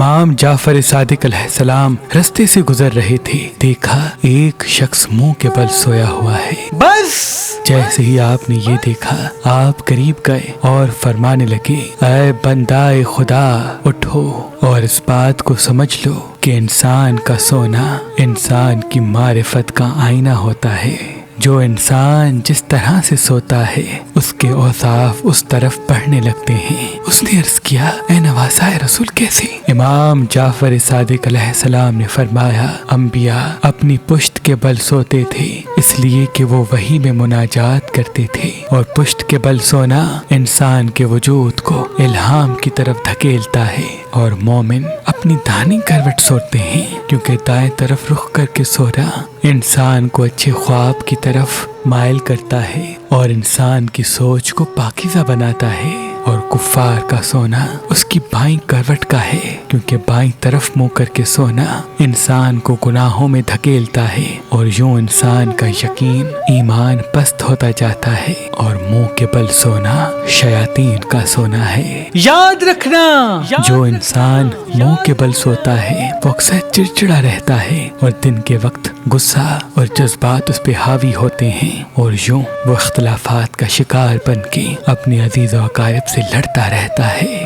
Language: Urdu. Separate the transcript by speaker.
Speaker 1: امام جعفر صادق علیہ السلام رستے سے گزر رہے تھے، دیکھا ایک شخص منہ کے بل سویا ہوا ہے۔ بس جیسے ہی آپ نے یہ دیکھا آپ قریب گئے اور فرمانے لگے، اے بندہ خدا اٹھو اور اس بات کو سمجھ لو کہ انسان کا سونا انسان کی معرفت کا آئینہ ہوتا ہے۔ جو انسان جس طرح سے سوتا ہے اس کے اوصاف اس طرف بڑھنے لگتے ہیں۔ اس نے عرض کیا، اے نواسائے رسول کیسے؟ امام جعفر صادق علیہ السلام نے فرمایا، انبیاء اپنی پشت کے بل سوتے تھے اس لیے کہ وہ وحی میں مناجات کرتے تھے، اور پشت کے بل سونا انسان کے وجود کو الہام کی طرف دھکیلتا ہے، اور مومن اپنی دائیں کروٹ سوتے ہیں کیونکہ دائیں طرف رخ کر کے سونا انسان کو اچھے خواب کی طرف مائل کرتا ہے اور انسان کی سوچ کو پاکیزہ بناتا ہے۔ اور کفار کا سونا اس کی بائیں کروٹ کا ہے کیونکہ بائیں طرف منہ کر کے سونا انسان کو گناہوں میں دھکیلتا ہے، اور یوں انسان کا یقین ایمان پست ہوتا جاتا ہے، اور منہ کے بل سونا شیاطین کا سونا ہے۔ یاد رکھنا، جو انسان منہ کے بل سوتا ہے وہ اکثر چڑچڑا رہتا ہے اور دن کے وقت غصہ اور جذبات اس پہ حاوی ہوتے ہیں، اور یوں وہ اختلافات کا شکار بن کے اپنے عزیز و اقارب سے لڑتا رہتا ہے۔